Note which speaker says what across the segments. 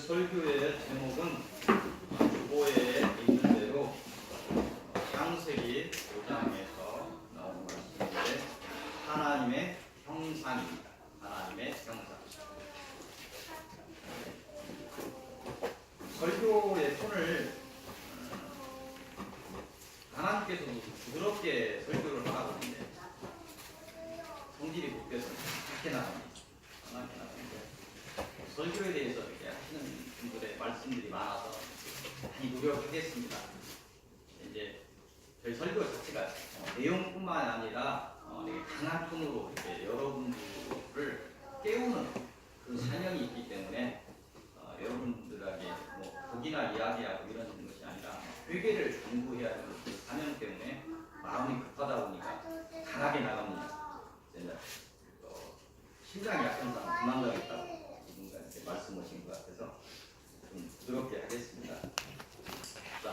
Speaker 1: 설교의 제목은 주보에 있는 대로 창세기 5장에서 나오는 말씀인데 하나님의 형상입니다. 하나님의 형상. 설교의 톤을 하나님께서 부드럽게 설교를 하는데 성질이 급해서 그렇게 나갑니다. 설교에 대해서 이렇게 하시는 분들의 말씀들이 많아서 많이 노력하겠습니다. 이제 저희 설교 자체가 내용뿐만 아니라 되게 강한 톤으로 이렇게 여러분들을 깨우는 그 사명이 있기 때문에 여러분들에게 뭐 독이나 이야기하고 이런 것이 아니라 회개를 강구해야 하는 그 사명 때문에 마음이 급하다 보니까 강하게 나갑니다. 심장이 약한 사람 도망가겠다고 말씀하신 것 같아서 좀 부드럽게 하겠습니다.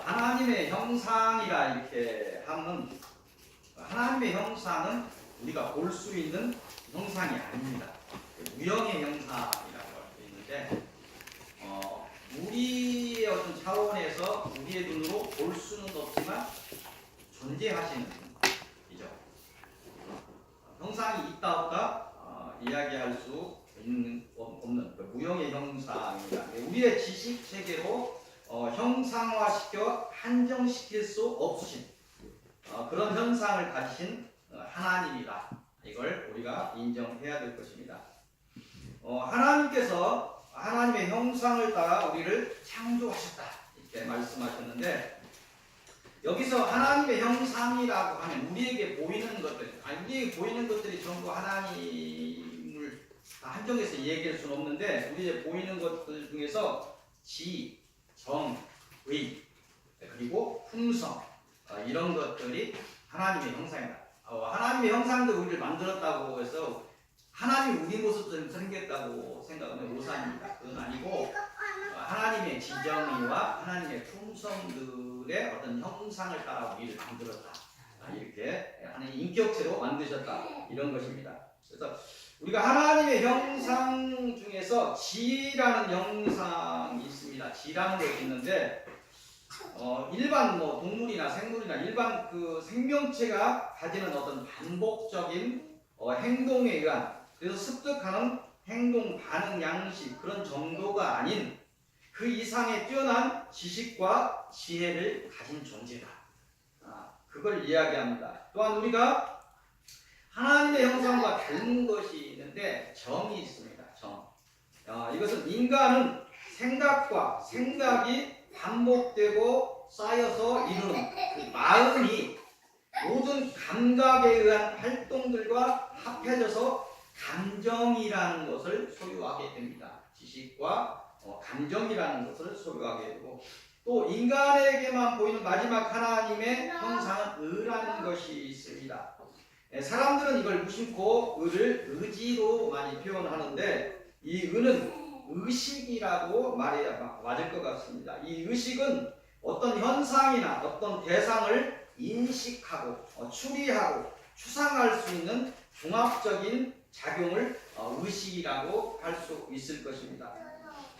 Speaker 1: 하나님의 형상이라 이렇게 하면 하나님의 형상은 우리가 볼 수 있는 형상이 아닙니다. 무형의 형상이라고 할 수 있는데 우리의 어떤 차원에서 우리의 눈으로 볼 수는 없지만 존재하시는 분이죠. 형상이 있다 없다 이야기할 수 없는 무형의 형상입니다. 우리의 지식 세계로 형상화시켜 한정시킬 수 없으신 그런 형상을 가지신 하나님이다. 이걸 우리가 인정해야 될 것입니다. 하나님께서 하나님의 형상을 따라 우리를 창조하셨다. 이렇게 말씀하셨는데 여기서 하나님의 형상이라고 하면 우리에게 보이는 것들이 전부 하나님을 한정해서 얘기할 수는 없는데 우리에게 보이는 것들 중에서 지, 정, 의 그리고 품성 이런 것들이 하나님의 형상이다. 하나님의 형상도 우리를 만들었다고 해서 하나님이 우리 모습처럼 생겼다고 생각하면 오산입니다. 그건 아니고 하나님의 지정의와 하나님의 품성들의 어떤 형상을 따라 우리를 만들었다. 이렇게 하나님 인격체로 만드셨다. 이런 것입니다. 그래서 우리가 하나님의 형상 중에서 지라는 형상이 있습니다. 지라는 것이 있는데 일반 동물이나 생물이나 일반 그 생명체가 가지는 어떤 반복적인 행동에 의한 그래서 습득하는 행동 반응 양식 그런 정도가 아닌 그 이상의 뛰어난 지식과 지혜를 가진 존재다. 그걸 이야기합니다. 또한 우리가 하나님의 형상과 닮은 것이 있는데 정이 있습니다. 정. 이것은 인간은 생각과 생각이 반복되고 쌓여서 이루는 그 마음이 모든 감각에 의한 활동들과 합해져서 감정이라는 것을 소유하게 됩니다. 지식과 감정이라는 것을 소유하게 되고 또 인간에게만 보이는 마지막 하나님의 형상은 의라는 것이 있습니다. 사람들은 이걸 무심코 의를 의지로 많이 표현하는데 이 의는 의식이라고 말해야 맞을 것 같습니다. 이 의식은 어떤 현상이나 어떤 대상을 인식하고 추리하고 추상할 수 있는 종합적인 작용을 의식이라고 할 수 있을 것입니다.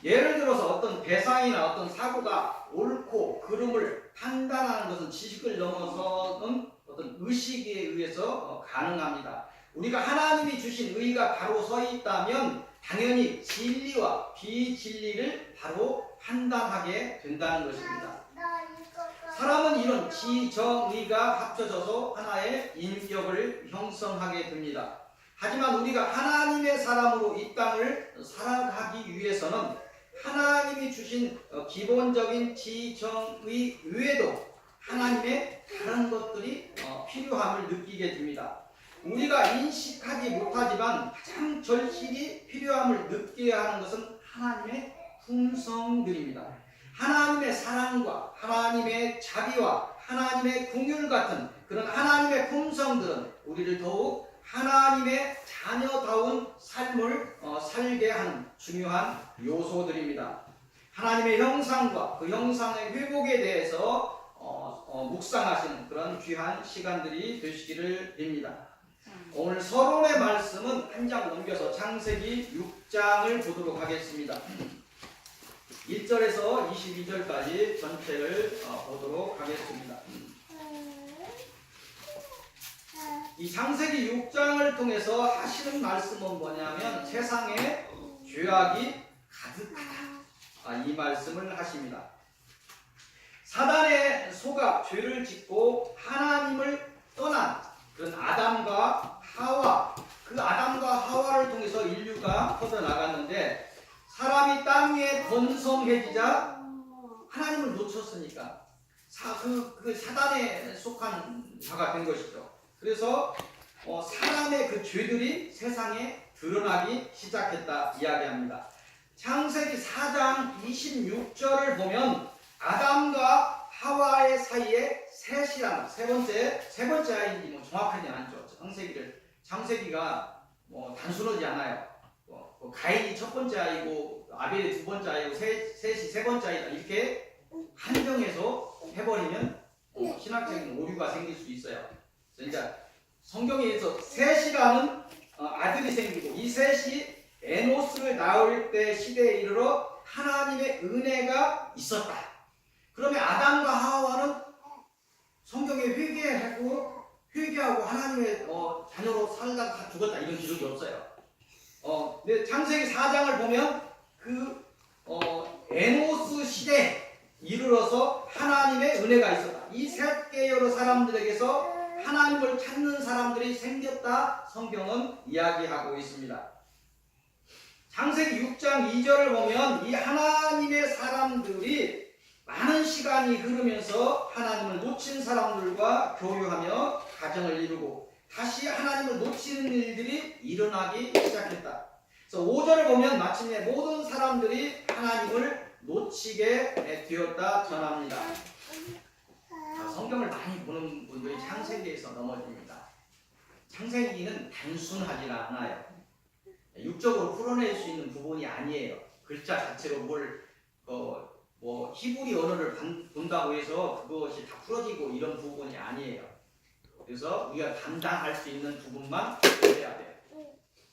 Speaker 1: 예를 들어서 어떤 대상이나 어떤 사고가 옳고 그름을 판단하는 것은 지식을 넘어서는 어떤 의식에 의해서 가능합니다. 우리가 하나님이 주신 의가 바로 서 있다면 당연히 진리와 비진리를 바로 판단하게 된다는 것입니다. 사람은 이런 지정의가 합쳐져서 하나의 인격을 형성하게 됩니다. 하지만 우리가 하나님의 사람으로 이 땅을 살아가기 위해서는 하나님이 주신 기본적인 지정의 외에도 하나님의 다른 것들이 필요함을 느끼게 됩니다. 우리가 인식하지 못하지만 가장 절실히 필요함을 느껴야 하는 것은 하나님의 품성들입니다. 하나님의 사랑과 하나님의 자비와 하나님의 긍휼 같은 그런 하나님의 품성들은 우리를 더욱 하나님의 자녀다운 삶을 살게 하는 중요한 요소들입니다. 하나님의 형상과 그 형상의 회복에 대해서 묵상하시는 그런 귀한 시간들이 되시기를 빕니다. 오늘 서론의 말씀은 한 장 넘겨서 창세기 6장을 보도록 하겠습니다. 1절에서 22절까지 전체를 보도록 하겠습니다. 이 창세기 6장을 통해서 하시는 말씀은 뭐냐면 세상에 죄악이 가득하다. 이 말씀을 하십니다. 사단의 소가 죄를 짓고 하나님을 떠난 그런 아담과 하와, 그 아담과 하와를 통해서 인류가 퍼져나갔는데 사람이 땅 위에 번성해지자 하나님을 놓쳤으니까 그 사단에 속한 자가 된 것이죠. 그래서 사람의 그 죄들이 세상에 드러나기 시작했다 이야기합니다. 창세기 4장 26절을 보면 아담과 하와의 사이에 셋이라는 세 번째 아이인지 뭐 정확하지는 않죠. 창세기가 뭐 단순하지 않아요. 가인이 첫 번째 아이고 아벨이 두 번째 아이고 셋이 세 번째 아이다 이렇게 한정해서 해버리면 신학적인 오류가 생길 수 있어요. 그러니까 성경에서 셋이라는 아들이 생기고 이 셋이 에노스를 낳을 때 시대에 이르러 하나님의 은혜가 있었다. 그러면 아담과 하와는 성경에 회개하고 하나님의 자녀로 살다가 죽었다 이런 기록이 없어요. 근데 창세기 4장을 보면 그 에노스 시대에 이르러서 하나님의 은혜가 있었다. 이 셋 계열의 사람들에게서 하나님을 찾는 사람들이 생겼다. 성경은 이야기하고 있습니다. 창세기 6장 2절을 보면 이 하나님의 사람들이 많은 시간이 흐르면서 하나님을 놓친 사람들과 교류하며 가정을 이루고 다시 하나님을 놓치는 일들이 일어나기 시작했다. 그래서 5절을 보면 마침내 모든 사람들이 하나님을 놓치게 되었다 전합니다. 성경을 많이 보는 분들이 창세기에서 넘어집니다. 창세기는 단순하지 않아요. 육적으로 풀어낼 수 있는 부분이 아니에요. 글자 자체로 히브리 언어를 본다고 해서 그것이 다 풀어지고 이런 부분이 아니에요. 그래서 우리가 감당할 수 있는 부분만 해야 돼요.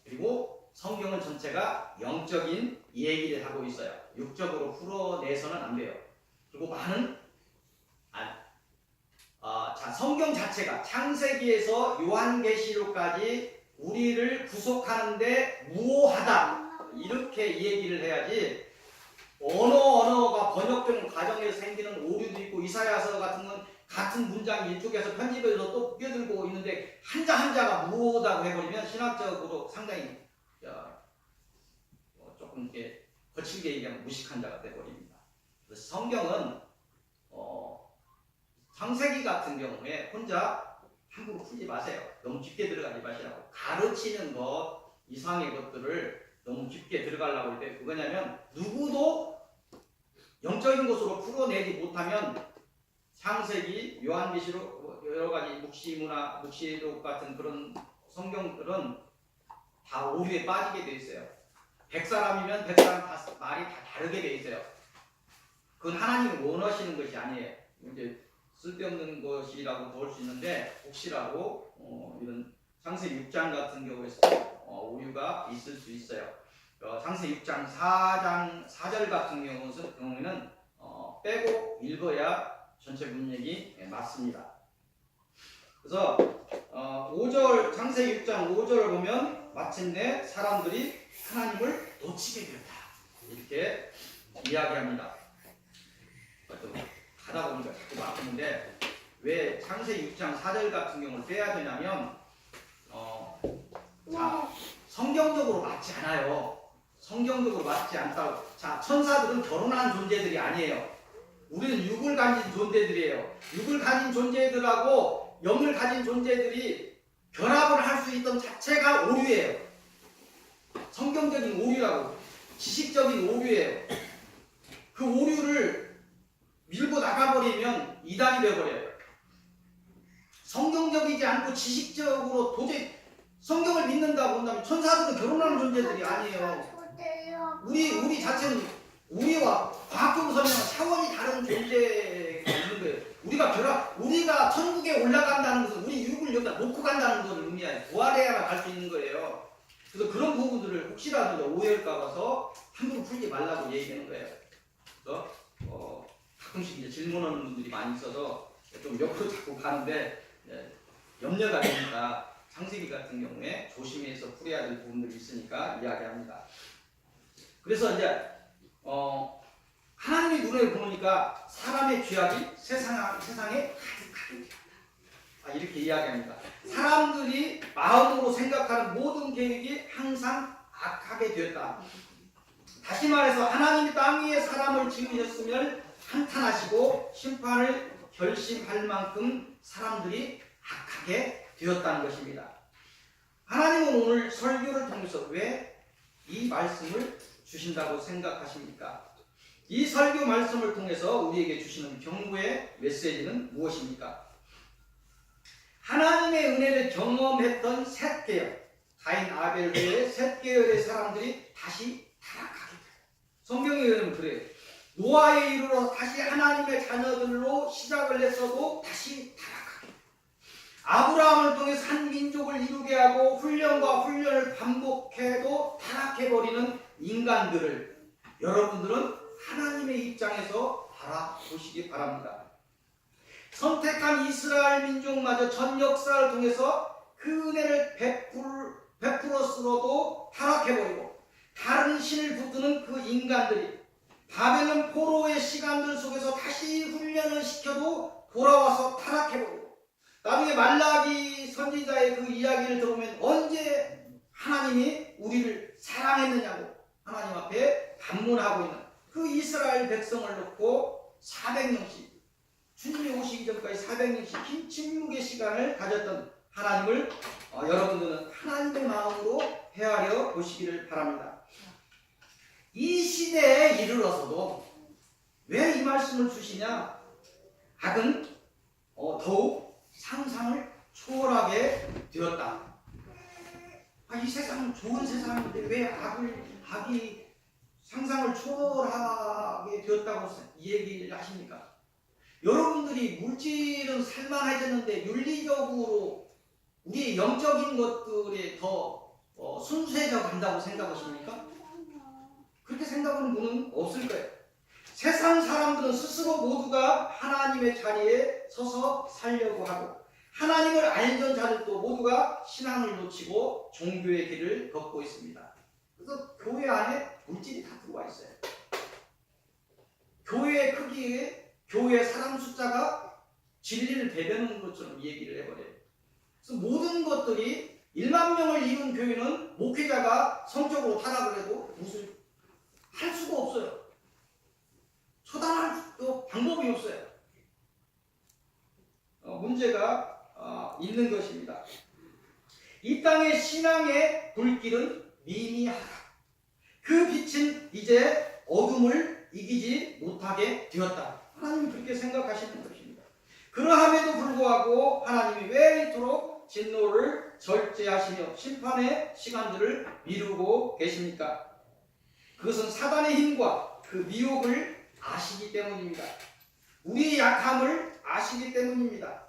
Speaker 1: 그리고 성경은 전체가 영적인 얘기를 하고 있어요. 육적으로 풀어내서는 안 돼요. 그리고 많은 성경 자체가 창세기에서 요한계시록까지 우리를 구속하는데 무효하다 이렇게 얘기를 해야지 언어가 번역되는 과정에서 생기는 오류도 있고 이사야서 같은 건 같은 문장이 이쪽에서 편집해서 또 끼어들고 있는데 한자가 무효하다고 해버리면 신학적으로 상당히 조금 이렇게 거칠게 얘기하면 무식한 자가 돼버립니다. 그래서 성경은 창세기 같은 경우에 혼자 함부로 풀지 마세요. 너무 깊게 들어가지 마시라고. 가르치는 것 이상의 것들을 너무 깊게 들어가려고 할 때 그거냐면 누구도 영적인 것으로 풀어내지 못하면 창세기, 요한계시록, 여러 가지 묵시록 같은 그런 성경들은 다 오류에 빠지게 돼 있어요. 100사람이면 100사람 다 말이 다 다르게 돼 있어요. 그건 하나님이 원하시는 것이 아니에요. 이제 쓸데없는 것이라고 볼 수 있는데 혹시라도 이런 창세기 6장 같은 경우에서 오류가 있을 수 있어요. 창세기 6장 4절 같은 경우에는 빼고 읽어야 전체 문맥이 맞습니다. 그래서 5절 창세기 6장 5절을 보면 마침내 사람들이 하나님을 놓치게 되었다 이렇게 이야기합니다. 하다 보니까 자꾸 막히는데 왜 창세기 6장 4절 같은 경우를 빼야 되냐면 성경적으로 맞지 않아요. 성경적으로 맞지 않다고. 천사들은 결혼한 존재들이 아니에요. 우리는 육을 가진 존재들이에요. 육을 가진 존재들하고 영을 가진 존재들이 결합을 할 수 있던 자체가 오류예요. 성경적인 오류라고. 지식적인 오류예요. 그 오류를 밀고 나가버리면 이단이 되어버려요. 성경적이지 않고 지식적으로 도저히 성경을 믿는다고 한다면 천사들은 결혼하는 존재들이 아니에요. 우리 자체는 우리와 과학적으로 설명한 차원이 다른 존재가 있는 거예요. 우리가 천국에 올라간다는 것은 우리 육을 여기다 놓고 간다는 것을 의미해요. 부활해야만 갈 수 있는 거예요. 그래서 그런 부분들을 혹시라도 오해할까 봐서 함부로 풀지 말라고 얘기하는 거예요. 가끔씩 이제 질문하는 분들이 많이 있어서 좀 옆으로 자꾸 가는데 염려가 되니까 창세기 같은 경우에 조심해서 풀어야 될 부분들이 있으니까 이야기합니다. 그래서 이제 하나님의 눈에 보니까 사람의 죄악이 세상에 가득하게 되었다. 이렇게 이야기합니다. 사람들이 마음으로 생각하는 모든 계획이 항상 악하게 되었다. 다시 말해서 하나님이 땅 위에 사람을 지으셨으면 한탄하시고 심판을 결심할 만큼 사람들이 악하게 되었다는 것입니다. 하나님은 오늘 설교를 통해서 왜 이 말씀을 주신다고 생각하십니까? 이 설교 말씀을 통해서 우리에게 주시는 경고의 메시지는 무엇입니까? 하나님의 은혜를 경험했던 셋 계열, 가인 아벨 외에 셋 계열의 사람들이 다시 타락하게 돼요. 성경에 의하면 그래요. 노아에 이르러 다시 하나님의 자녀들로 시작을 했어도 다시 타락하게 돼요. 아브라함을 통해서 한 민족을 이루게 하고 훈련과 훈련을 반복해도 타락해버리는 인간들을 여러분들은 하나님의 입장에서 바라보시기 바랍니다. 선택한 이스라엘 민족마저 전 역사를 통해서 그 은혜를 베풀었으로도 타락해버리고 다른 신을 붙드는 그 인간들이 바벨론 포로의 시간들 속에서 다시 훈련을 시켜도 돌아와서 타락해버리고 나중에 말라기 선지자의 그 이야기를 들어보면 언제 하나님이 우리를 사랑했느냐고 하나님 앞에 반문하고 있는 그 이스라엘 백성을 놓고 400년씩 주님이 오시기 전까지 400년씩 긴 침묵의 시간을 가졌던 하나님을 여러분들은 하나님의 마음으로 헤아려 보시기를 바랍니다. 이 시대에 이르러서도 왜 이 말씀을 주시냐? 악은 더욱 상상을 초월하게 되었다. 이 세상은 좋은 세상인데 왜 악이 상상을 초월하게 되었다고 이 얘기를 하십니까? 여러분들이 물질은 살만해졌는데 윤리적으로 우리의 영적인 것들에 더 순수해져 간다고 생각하십니까? 그렇게 생각하는 분은 없을 거예요. 세상 사람들은 스스로 모두가 하나님의 자리에 서서 살려고 하고 하나님을 알던 자들도 모두가 신앙을 놓치고 종교의 길을 걷고 있습니다. 그래서 교회 안에 물질이 다 들어와 있어요. 교회의 크기에 교회 사람 숫자가 진리를 대변하는 것처럼 얘기를 해버려요. 그래서 모든 것들이 1만 명을 이룬 교회는 목회자가 성적으로 타락을 해도 무슨 할 수가 없어요. 처단할 방법이 없어요. 문제가 있는 것입니다. 이 땅의 신앙의 불길은 미미하다. 그 빛은 이제 어둠을 이기지 못하게 되었다. 하나님이 그렇게 생각하시는 것입니다. 그러함에도 불구하고 하나님이 왜 이토록 진노를 절제하시며 심판의 시간들을 미루고 계십니까? 그것은 사단의 힘과 그 미혹을 아시기 때문입니다. 우리의 약함을 아시기 때문입니다.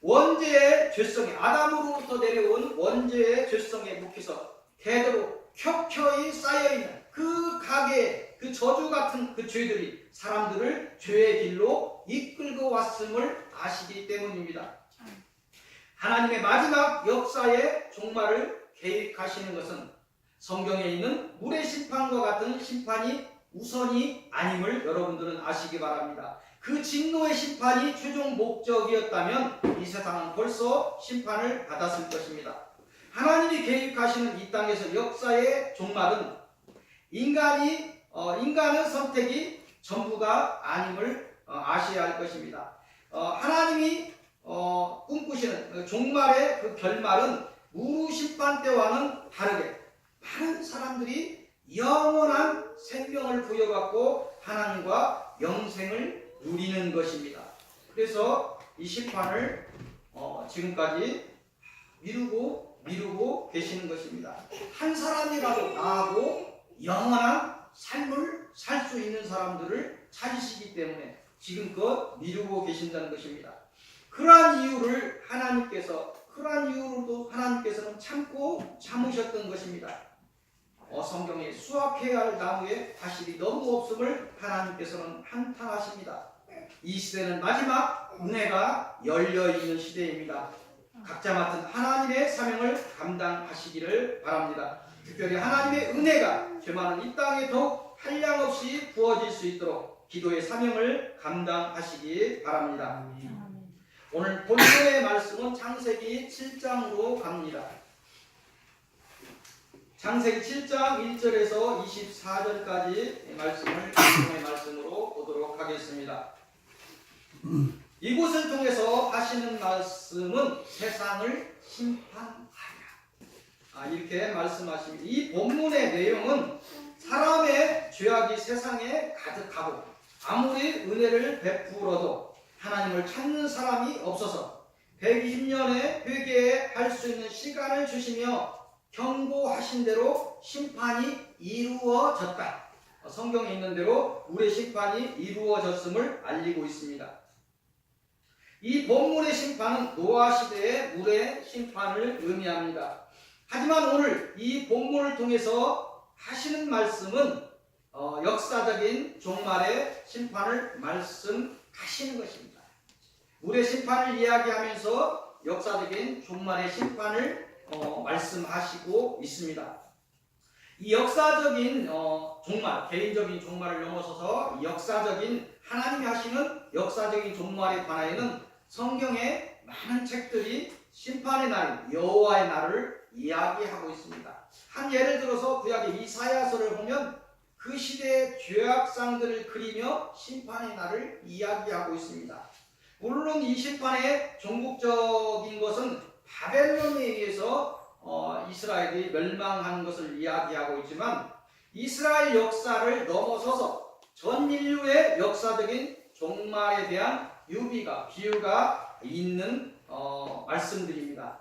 Speaker 1: 원죄의 죄성에 아담으로부터 내려온 원죄의 죄성에 묵혀서 대대로 켜켜이 쌓여있는 그 가게 그 저주 같은 그 죄들이 사람들을 죄의 길로 이끌고 왔음을 아시기 때문입니다. 하나님의 마지막 역사의 종말을 계획하시는 것은 성경에 있는 물의 심판과 같은 심판이 우선이 아님을 여러분들은 아시기 바랍니다. 그 진노의 심판이 최종 목적이었다면 이 세상은 벌써 심판을 받았을 것입니다. 하나님이 계획하시는 이 땅에서 역사의 종말은 인간의 선택이 전부가 아님을 아셔야 할 것입니다. 하나님이 꿈꾸시는 종말의 그 결말은 무르 심판 때와는 다르게 많은 사람들이 영원한 생명을 부여받고 하나님과 영생을 누리는 것입니다. 그래서 이 심판을 지금까지 미루고 계시는 것입니다. 한 사람이라도 나하고 영원한 삶을 살 수 있는 사람들을 찾으시기 때문에 지금껏 미루고 계신다는 것입니다. 그러한 이유로도 하나님께서는 참고 참으셨던 것입니다. 성경에 수확해야 할 나무에 과실이 너무 없음을 하나님께서는 한탄하십니다. 이 시대는 마지막 은혜가 열려있는 시대입니다. 각자 맡은 하나님의 사명을 감당하시기를 바랍니다. 특별히 하나님의 은혜가 죄 많은 이 땅에 더욱 한량없이 부어질 수 있도록 기도의 사명을 감당하시기 바랍니다. 오늘 본문의 말씀은 창세기 7장으로 갑니다. 창세기 7장 1절에서 24절까지 말씀을 본문의 말씀으로 보도록 하겠습니다. 이곳을 통해서 하시는 말씀은 세상을 심판하리라. 이렇게 말씀하십니다. 이 본문의 내용은 사람의 죄악이 세상에 가득하고 아무리 은혜를 베풀어도 하나님을 찾는 사람이 없어서 120년의 회개할 수 있는 시간을 주시며 경고하신 대로 심판이 이루어졌다. 성경에 있는 대로 물의 심판이 이루어졌음을 알리고 있습니다. 이 본문의 심판은 노아 시대의 물의 심판을 의미합니다. 하지만 오늘 이 본문을 통해서 하시는 말씀은 역사적인 종말의 심판을 말씀하시는 것입니다. 물의 심판을 이야기하면서 역사적인 종말의 심판을 말씀하시고 있습니다. 이 역사적인 종말, 개인적인 종말을 넘어서서 이 역사적인 하나님이 하시는 역사적인 종말에 관하여는 성경에 많은 책들이 심판의 날, 여호와의 날을 이야기하고 있습니다. 한 예를 들어서 구약의 이사야서를 보면 그 시대의 죄악상들을 그리며 심판의 날을 이야기하고 있습니다. 물론 이 심판의 종국적인 것은 바벨론에 의해서 이스라엘이 멸망한 것을 이야기하고 있지만 이스라엘 역사를 넘어서서 전 인류의 역사적인 종말에 대한 비유가 있는 말씀들입니다.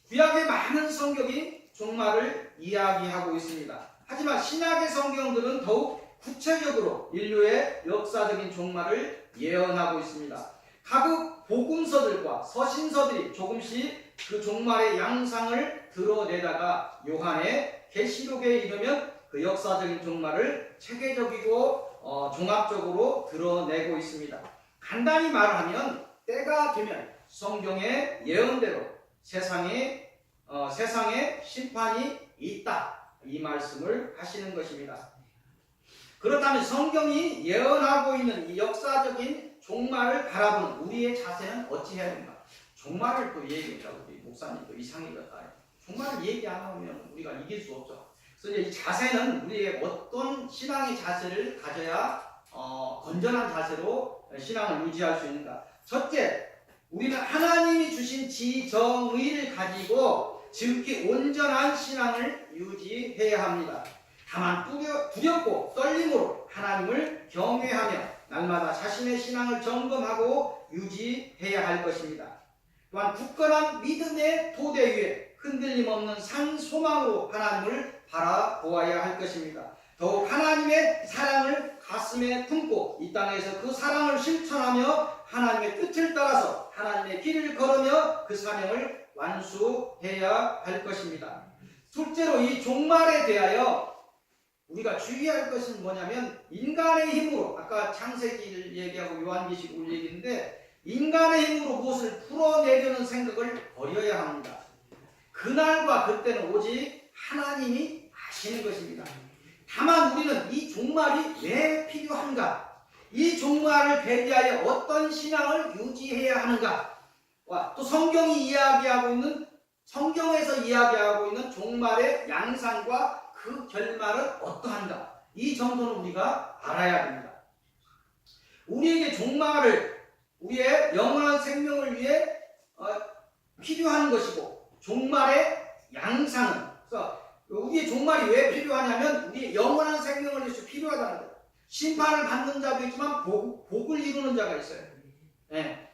Speaker 1: 구약의 많은 성경이 종말을 이야기하고 있습니다. 하지만 신약의 성경들은 더욱 구체적으로 인류의 역사적인 종말을 예언하고 있습니다. 각 복음서들과 서신서들이 조금씩 그 종말의 양상을 드러내다가 요한의 계시록에 이르면 그 역사적인 종말을 체계적이고 종합적으로 드러내고 있습니다. 간단히 말하면 때가 되면 성경의 예언대로 세상에 심판이 있다, 이 말씀을 하시는 것입니다. 그렇다면 성경이 예언하고 있는 이 역사적인 종말을 바라보는 우리의 자세는 어찌해야 합니까? 종말을 또 얘기했다고 우리 목사님도 이상이겠다. 종말을 얘기 안 하면 우리가 이길 수 없죠. 그래서 이제 이 자세는 우리의 어떤 신앙의 자세를 가져야 건전한 자세로 신앙을 유지할 수 있는가? 첫째, 우리는 하나님이 주신 지정의를 가지고 지극히 온전한 신앙을 유지해야 합니다. 다만 두렵고 떨림으로 하나님을 경외하며 날마다 자신의 신앙을 점검하고 유지해야 할 것입니다. 또한 굳건한 믿음의 토대 위에 흔들림 없는 산 소망으로 하나님을 바라보아야 할 것입니다. 더욱 하나님의 사랑을 가슴에 품고 이 땅에서 그 사랑을 실천하며 하나님의 뜻을 따라서 하나님의 길을 걸으며 그 사명을 완수해야 할 것입니다. 둘째로 이 종말에 대하여 우리가 주의할 것은 뭐냐면 인간의 힘으로, 아까 창세기를 얘기하고 요한계시록을 얘기했는데 인간의 힘으로 무엇을 풀어내려는 생각을 버려야 합니다. 그날과 그때는 오직 하나님이 아시는 것입니다. 다만 우리는 이 종말이 왜 필요한가, 이 종말을 대비하여 어떤 신앙을 유지해야 하는가와 또 성경에서 이야기하고 있는 종말의 양상과 그 결말은 어떠한가, 이 정도는 우리가 알아야 됩니다. 우리에게 종말을 우리의 영원한 생명을 위해 필요한 것이고 종말의 양상은, 그래서 우리의 종말이 왜 필요하냐면 우리의 영원한 생명을 위해서 필요하다는 거예요. 심판을 받는 자도 있지만 복을 이루는 자가 있어요.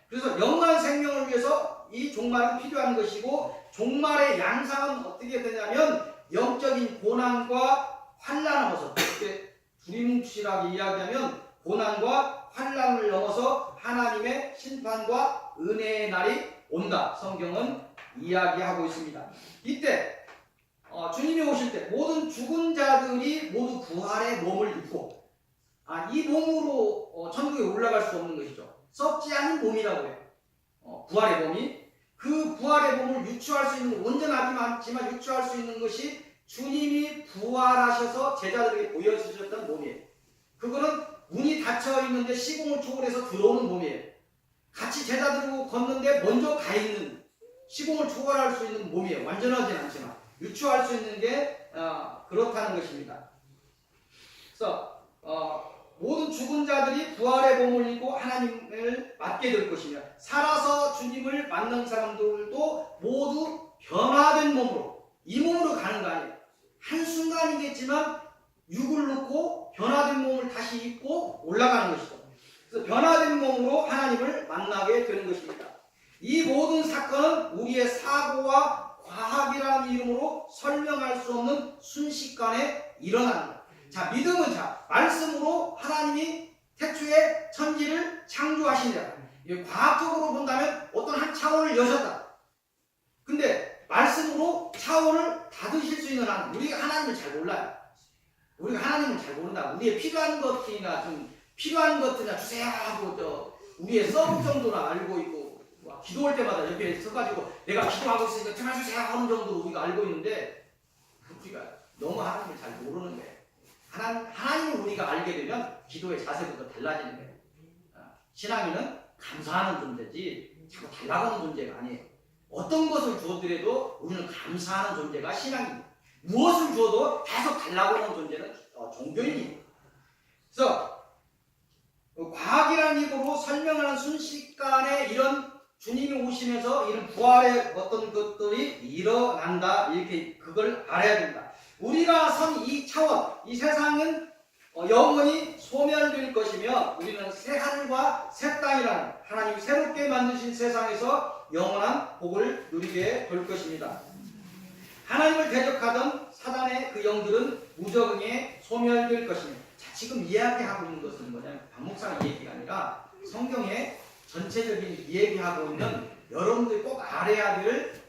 Speaker 1: 그래서 영원한 생명을 위해서 이 종말은 필요한 것이고 종말의 양상은 어떻게 되냐면 영적인 고난과 환난을 넘어서, 이렇게 두리뭉실하게 이야기하면 고난과 환난을 넘어서 하나님의 심판과 은혜의 날이 온다, 성경은 이야기하고 있습니다. 이때 주님이 오실 때 모든 죽은 자들이 모두 부활의 몸을 입고 이 몸으로 천국에 올라갈 수 없는 것이죠. 썩지 않은 몸이라고 해요. 부활의 몸이. 그 부활의 몸을 유추할 수 있는, 온전하지 않지만 유추할 수 있는 것이 주님이 부활하셔서 제자들에게 보여주셨던 몸이에요. 그거는 문이 닫혀 있는데 시공을 초월해서 들어오는 몸이에요. 같이 제자들하고 걷는데 먼저 가 있는, 시공을 초월할 수 있는 몸이에요. 완전하진 않지만 유추할 수 있는 게 그렇다는 것입니다. 그래서 모든 죽은 자들이 부활의 몸을 입고 하나님을 맞게 될 것이며, 살아서 주님을 만난 사람들도 모두 변화된 몸으로, 이 몸으로 가는 거 아니에요. 한순간이겠지만 육을 넣고 변화된 몸을 다시 입고 올라가는 것이죠. 그래서 변화된 몸으로 하나님을 만나게 되는 것입니다. 이 모든 사건은 우리의 사고와 과학이라는 이름으로 설명할 수 없는 순식간에 일어나는 거예요. 자, 믿음은 말씀으로 하나님이 태초에 천지를 창조하시니라. 과학적으로 본다면 어떤 한 차원을 여셨다. 근데 말씀으로 차원을 닫으실 수 있는 한, 우리가 하나님을 잘 몰라요. 우리가 하나님을 잘 모른다. 우리의 필요한 것들이나 좀 필요한 것들이나 주세요 하고 우리의 서브 정도나 알고 있고, 기도할 때마다 옆에 서가지고 내가 기도하고 있으니까 전화주세요 하는 정도로 우리가 알고 있는데, 우리가 너무 하나님을 잘 모르는 거예요. 하나님을 우리가 알게 되면 기도의 자세부터 달라지는 거예요. 신앙인은 감사하는 존재지 자꾸 달라가는 존재가 아니에요. 어떤 것을 주어드려도 우리는 감사하는 존재가 신앙입니다. 무엇을 주어도 계속 달라고하는 존재는 종교인이에요. 그래서 과학이라는 입으로 설명하는 순식간에 이런 주님이 오시면서 이런 부활의 어떤 것들이 일어난다, 이렇게 그걸 알아야 된다. 우리가 선 이 차원, 이 세상은 영원히 소멸될 것이며, 우리는 새 하늘과 새 땅이라는 하나님이 새롭게 만드신 세상에서 영원한 복을 누리게 될 것입니다. 하나님을 대적하던 사단의 그 영들은 무적응에 소멸될 것입니다. 자, 지금 이야기하고 있는 것은 뭐냐면 박목사의 얘기가 아니라 성경의 전체적인 이야기하고 있는, 여러분들이 꼭 알아야 될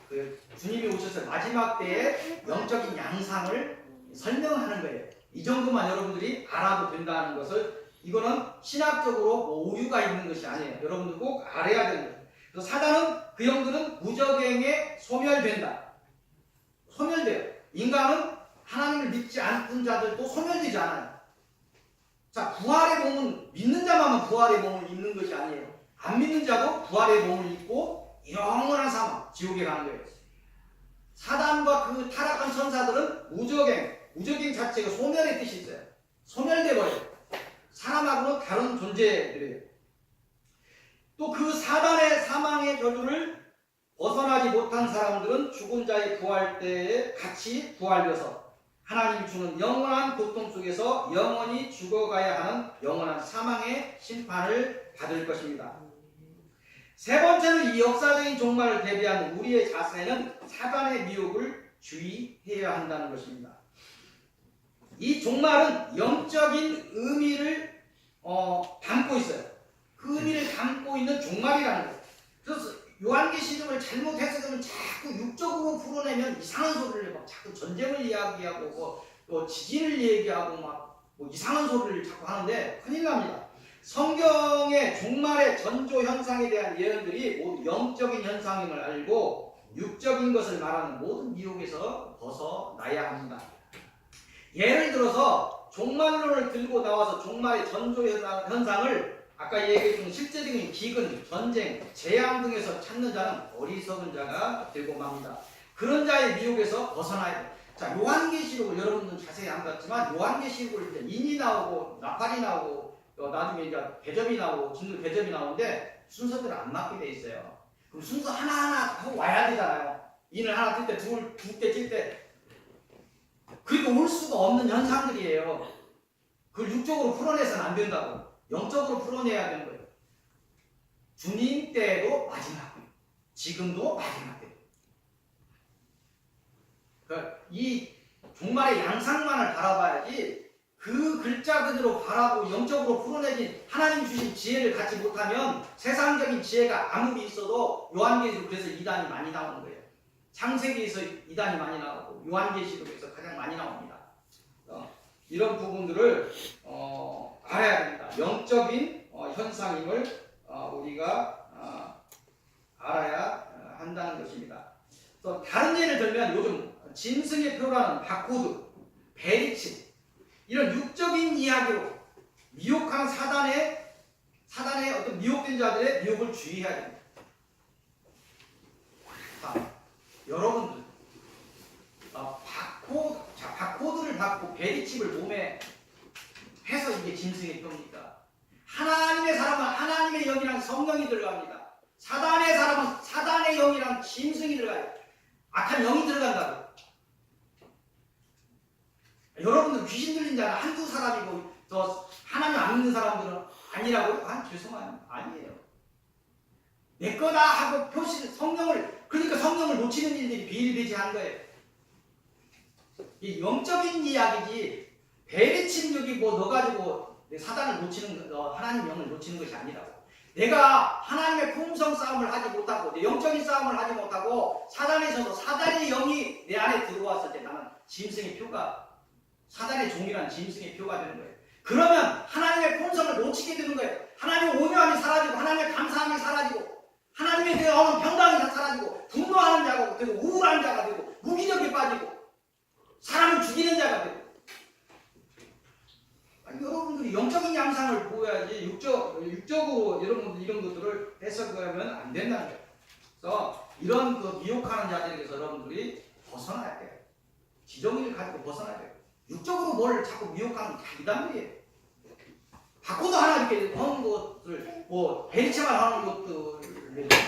Speaker 1: 그 주님이 오셔서 마지막 때의 영적인 양상을 설명하는 거예요. 이 정도만 여러분들이 알아도 된다는 것을, 이거는 신학적으로 뭐 오류가 있는 것이 아니에요. 여러분들 꼭 알아야 되는 거예요. 그래서 사단은, 그 영들은 무적행에 소멸된다. 소멸돼요. 인간은 하나님을 믿지 않는 자들도 소멸되지 않아요. 자, 부활의 몸은 믿는 자만 부활의 몸을 입는 것이 아니에요. 안 믿는 자도 부활의 몸을 입고 영원한 사망, 지옥에 가는 거예요. 사단과 그 타락한 천사들은 무적행 자체가 소멸의 뜻이 있어요. 소멸돼 버려요. 사람하고는 다른 존재들이에요. 또 그 사단의 사망의 저주를 벗어나지 못한 사람들은 죽은 자의 부활 때에 같이 부활되어서 하나님이 주는 영원한 고통 속에서 영원히 죽어가야 하는 영원한 사망의 심판을 받을 것입니다. 세 번째는 이 역사적인 종말을 대비하는 우리의 자세는 사단의 미혹을 주의해야 한다는 것입니다. 이 종말은 영적인 의미를 담고 있어요. 그 의미를 담고 있는 종말이라는 거예요. 그래서 요한계시록을 잘못 해석하면 자꾸 육적으로 풀어내면 이상한 소리를 막 자꾸 전쟁을 이야기하고 또 지진을 얘기하고 막 뭐 이상한 소리를 자꾸 하는데 큰일 납니다. 성경의 종말의 전조 현상에 대한 예언들이 모두 영적인 현상임을 알고 육적인 것을 말하는 모든 미혹에서 벗어나야 합니다. 예를 들어서 종말론을 들고 나와서 종말의 전조 현상을 아까 얘기했던 실제적인 기근, 전쟁, 재앙 등에서 찾는 자는 어리석은 자가 되고 맙니다. 그런 자의 미혹에서 벗어나야 돼요. 자, 요한계시록을 여러분들은 자세히 안 봤지만, 요한계시록을 이제 인이 나오고 나팔이 나오고 나중에 이제 배접이 나오고 진들 배접이 나오는데 순서대로 안 맞게 돼 있어요. 그럼 순서 하나하나 하고 와야 되잖아요. 인을 하나 뜰 때, 두 때 뜰 때. 그리고 올 수가 없는 현상들이에요. 그걸 육적으로 풀어내서는 안 된다고. 영적으로 풀어내야 되는 거예요. 주님 때도 마지막 때, 지금도 마지막 때. 그러니까 이 종말의 양상만을 바라봐야지, 그 글자 그대로 바라보고 영적으로 풀어내진 하나님 주신 지혜를 갖지 못하면 세상적인 지혜가 아무리 있어도, 요한계시록 그래서 이단이 많이 나오는 거예요. 창세기에서 이단이 많이 나오고 요한계시록에서 가장 많이 나옵니다. 이런 부분들을 알아야 됩니다. 영적인 현상임을 우리가 알아야 한다는 것입니다. 또 다른 예를 들면 요즘 짐승의 표라는 바코드, 베리치 이런 육적인 이야기로 미혹하는 사단의 어떤 미혹된 자들의 미혹을 주의해야 됩니다. 자, 여러분들 바코드를 받고 베리칩을 몸에 해서 이게 짐승의 표입니까? 하나님의 사람은 하나님의 영이랑 성령이 들어갑니다. 사단의 사람은 사단의 영이랑 짐승이 들어가요. 악한 영이 들어간다고. 여러분들 귀신 들린 자는 한두 사람이고 더 하나님 안 믿는 사람들은 아니라고요? 죄송해요. 아니에요. 내 거다 하고 그러니까 성령을 놓치는 일들이 비일비재한 거예요. 이 영적인 이야기지 베리침력이 뭐 넣어가지고 사단을 놓치는 하나님 영을 놓치는 것이 아니라고. 내가 하나님의 품성 싸움을 하지 못하고 내 영적인 싸움을 하지 못하고 사단에서도 사단의 영이 내 안에 들어왔을 때 나는 짐승의 표가 사단의 종이란 짐승의 표가 되는 거예요. 그러면 하나님의 품성을 놓치게 되는 거예요. 하나님의 온유함이 사라지고 하나님의 감사함이 사라지고 하나님에 대한 평강이 다 사라지고 분노하는 자가 되고 우울한 자가 되고 무기력에 빠지고 사람을 죽이는 자가 되고. 아니, 여러분들이 영적인 양상을 보여야지 육적으로 여러분들 이런 것들을 해석하면 안 된다는 거예요. 그래서 이런 그 미혹하는 자들에게서 여러분들이 벗어나야 돼요. 지정의를 가지고 벗어나야 돼요. 육적으로 뭘 자꾸 미혹하는 자기단 말이에요. 바코드 하나 이렇게 하는 것들, 뭐 베리체만 하는 것들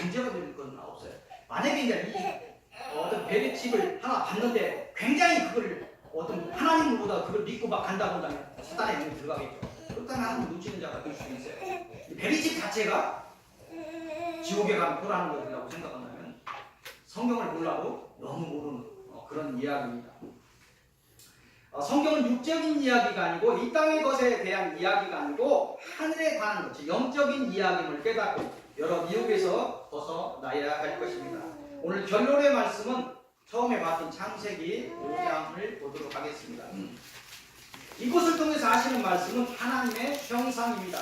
Speaker 1: 문제가 되는 건 없어요. 만약에 이제 어떤 베리칩을 하나 봤는데 굉장히 그걸 어떤 하나님보다 그걸 믿고 막 간다 본다면 사단의 영이 들어가겠죠. 그렇다면 하나님 놓치는 자가 될 수 있어요. 베리칩 자체가 지옥에 가는 표라는 것이라고 생각한다면 성경을 몰라도 너무 모르는 그런 이야기입니다. 성경은 육적인 이야기가 아니고 이 땅의 것에 대한 이야기가 아니고 하늘에 관한 것, 영적인 이야기를 깨닫고 여러 미혹에서 벗어나야 할 것입니다. 오늘 결론의 말씀은 처음에 봤던 창세기 5장을 보도록 하겠습니다. 이곳을 통해서 하시는 말씀은 하나님의 형상입니다.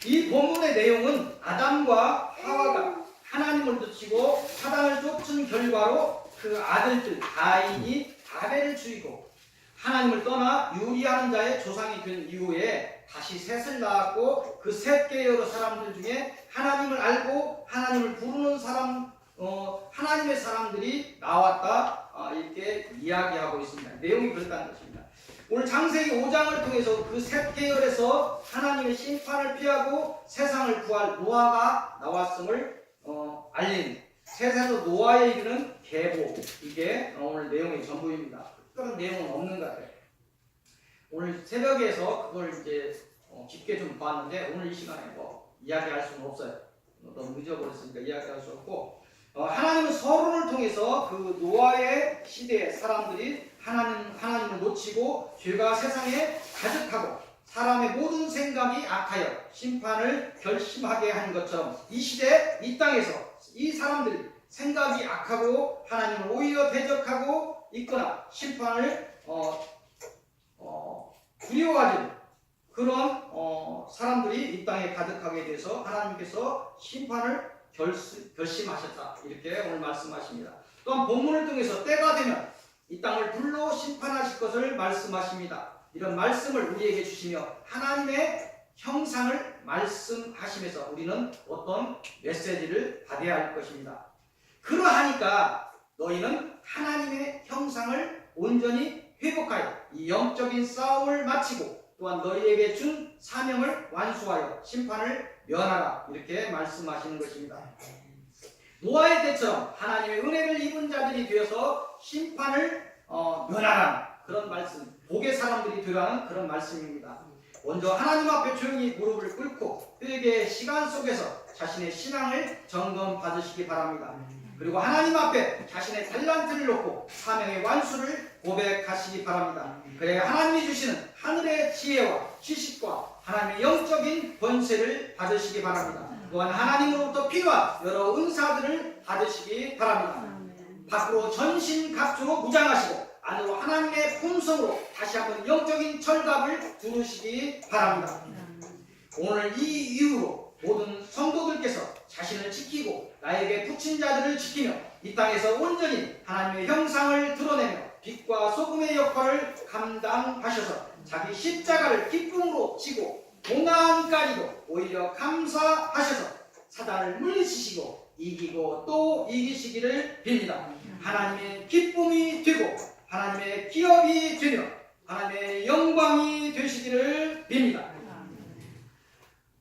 Speaker 1: 이 본문의 내용은 아담과 하와가 하나님을 놓치고 사단을 쫓은 결과로 그 아들들 가인이 아벨을 죽이고 하나님을 떠나 유리하는 자의 조상이 된 이후에 다시 셋을 낳았고 그 셋 계열의 사람들 중에 하나님을 알고 하나님을 부르는 사람, 하나님의 사람들이 나왔다, 이렇게 이야기하고 있습니다. 내용이 그렇다는 것입니다. 오늘 창세기 5장을 통해서 그 셋 계열에서 하나님의 심판을 피하고 세상을 구할 노아가 나왔음을 알린 세상에서 노아에 이르는 계보, 이게 오늘 내용의 전부입니다. 특별한 내용은 없는 것 같아요. 오늘 새벽에서 그걸 이제 깊게 좀 봤는데 오늘 이 시간에 뭐 이야기할 수는 없어요. 너무 늦어버렸으니까 이야기할 수 없고, 하나님은 서론을 통해서 그 노아의 시대의 사람들이 하나님을 놓치고 죄가 세상에 가득하고 사람의 모든 생각이 악하여 심판을 결심하게 한 것처럼 이 시대 이 땅에서 이 사람들이 생각이 악하고 하나님을 오히려 대적하고 있거나 심판을 두려워하는 그런 사람들이 이 땅에 가득하게 돼서 하나님께서 심판을 결심하셨다, 이렇게 오늘 말씀하십니다. 또한 본문을 통해서 때가 되면 이 땅을 불로 심판하실 것을 말씀하십니다. 이런 말씀을 우리에게 주시며 하나님의 형상을 말씀하시면서 우리는 어떤 메시지를 받아야 할 것입니다. 그러하니까 너희는 하나님의 형상을 온전히 회복하여 이 영적인 싸움을 마치고 또한 너희에게 준 사명을 완수하여 심판을 면하라, 이렇게 말씀하시는 것입니다. 노아의 때처럼 하나님의 은혜를 입은 자들이 되어서 심판을 면하라는 그런 말씀, 복의 사람들이 되라는 그런 말씀입니다. 먼저 하나님 앞에 조용히 무릎을 꿇고 회개의 시간 속에서 자신의 신앙을 점검 받으시기 바랍니다. 그리고 하나님 앞에 자신의 달란트를 놓고 사명의 완수를 고백하시기 바랍니다. 그래야 하나님이 주시는 하늘의 지혜와 지식과 하나님의 영적인 권세를 받으시기 바랍니다. 또한 하나님으로부터 필요한 여러 은사들을 받으시기 바랍니다. 밖으로 전신갑주로 무장하시고 안으로 하나님의 품성으로 다시 한번 영적인 철갑을 두르시기 바랍니다. 오늘 이 이후로 모든 성도들께서 자신을 지키고 나에게 붙인 자들을 지키며 이 땅에서 온전히 하나님의 형상을 드러내며 빛과 소금의 역할을 감당하셔서 자기 십자가를 기쁨으로 지고 고난까지도 오히려 감사하셔서 사단을 물리치시고 이기고 또 이기시기를 빕니다. 하나님의 기쁨이 되고 하나님의 기업이 되며 하나님의 영광이 되시기를 빕니다.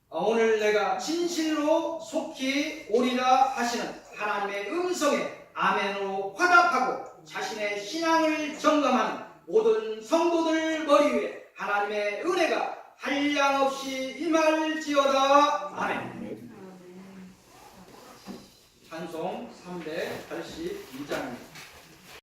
Speaker 1: 오늘 내가 진실로 속히 오리라 하시는 하나님의 음성에 아멘으로 화답하고 자신의 신앙을 점검하는 모든 성도들 머리 위에 하나님의 은혜가 한량없이 임할지어다. 아멘. 찬송 382장입니다.